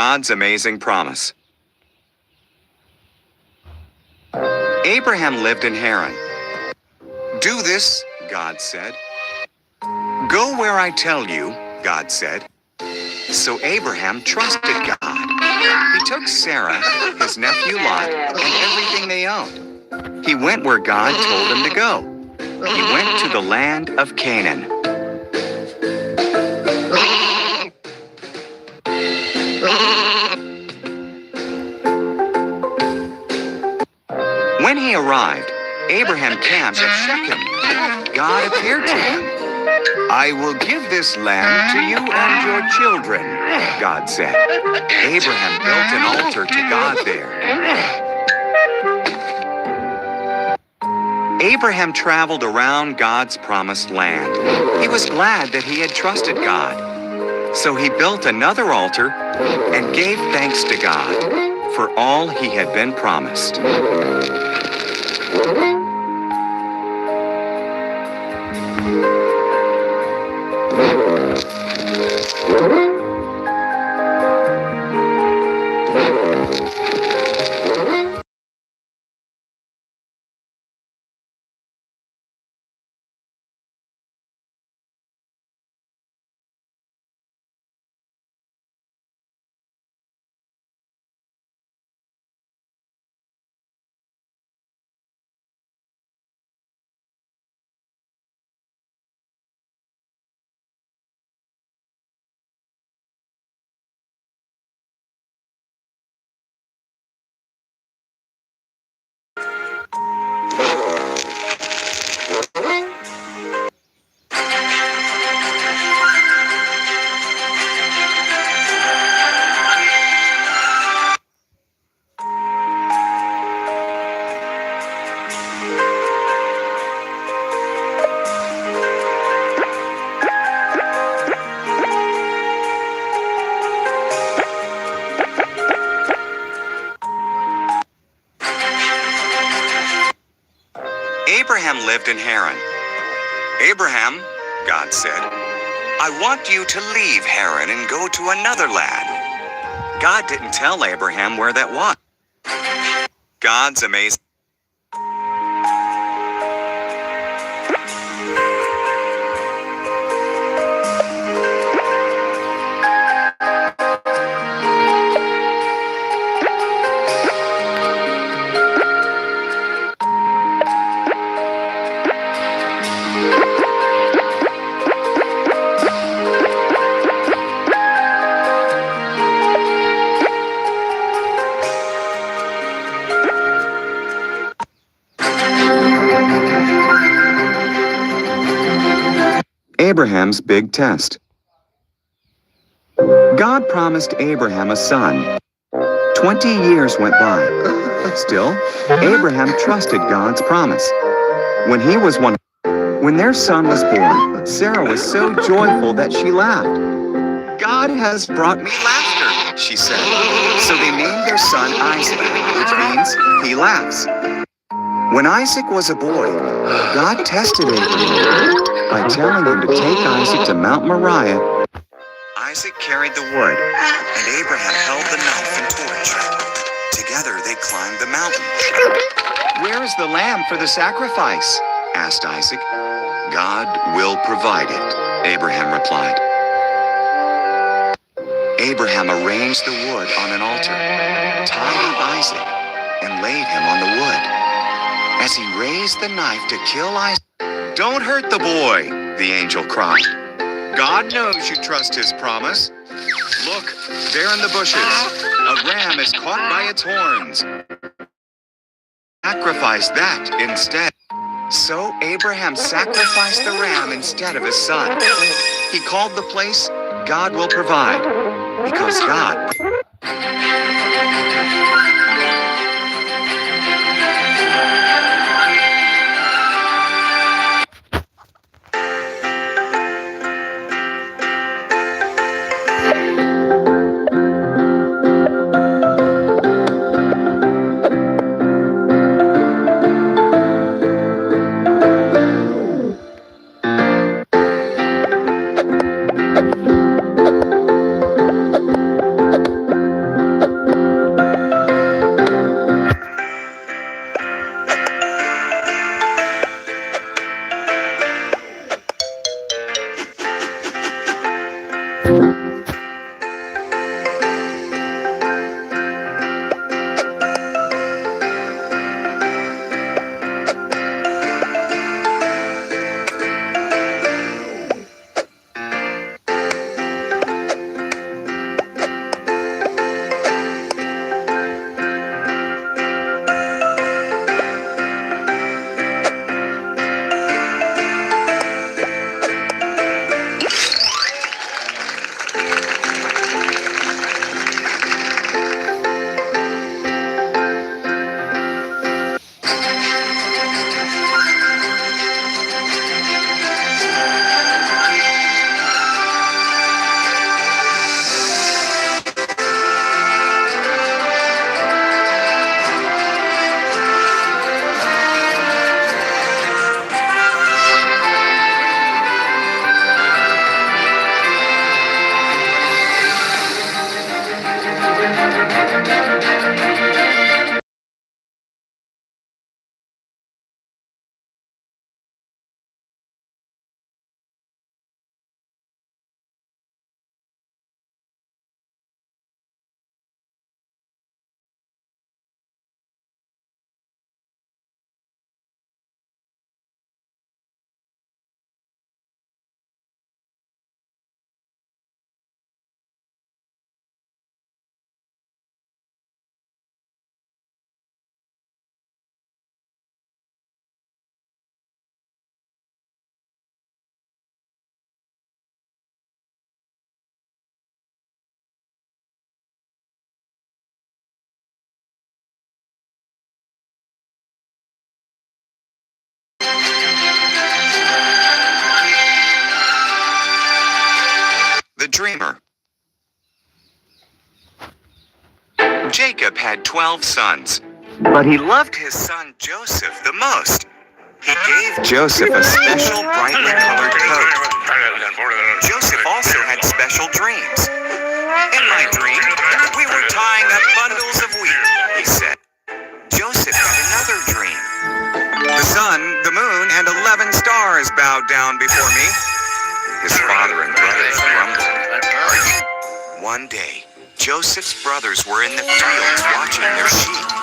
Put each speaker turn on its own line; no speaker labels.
God's amazing promise. Abraham lived in Haran. "Do this," God said. "Go where I tell you," God said. So Abraham trusted God. He took Sarah, his nephew Lot, and everything they owned. He went where God told him to go. He went to the land of Canaan. When he arrived, Abraham camped at Shechem. God appeared to him. "I will give this land to you and your children," God said. Abraham built an altar to God there. Abraham traveled around God's promised land. He was glad that he had trusted God. So he built another altar and gave thanks to God for all he had been promised. Abraham lived in Haran. "Abraham," God said, "I want you to leave Haran and go to another land." God didn't tell Abraham where that was. God's amazing. Abraham's big test. God promised Abraham a son. 20 years went by. Still, Abraham trusted God's promise. When their son was born, Sarah was so joyful that she laughed. "God has brought me laughter," she said. So they named their son Isaac, which means he laughs. When Isaac was a boy, God tested Abraham by telling him to take Isaac to Mount Moriah. Isaac carried the wood, and Abraham held the knife and torch. Together they climbed the mountain. "Where is the lamb for the sacrifice?" asked Isaac. "God will provide it," Abraham replied. Abraham arranged the wood on an altar, tied up Isaac, and laid him on the wood. As he raised the knife to kill Isaac, "Don't hurt the boy," the angel cried. "God knows you trust his promise. Look, there in the bushes, a ram is caught by its horns. Sacrifice that instead." So Abraham sacrificed the ram instead of his son. He called the place "God will provide," because God The Dreamer. Jacob had 12 sons, but he loved his son Joseph the most. He gave Joseph a special brightly colored coat. Joseph also had special dreams. In my dream, we were tying up bundles of wheat, he said. Joseph had another dream. The sun, the moon, and 11 stars bowed down before me. His father and brothers grumbled. One day, Joseph's brothers were in the fields watching their sheep.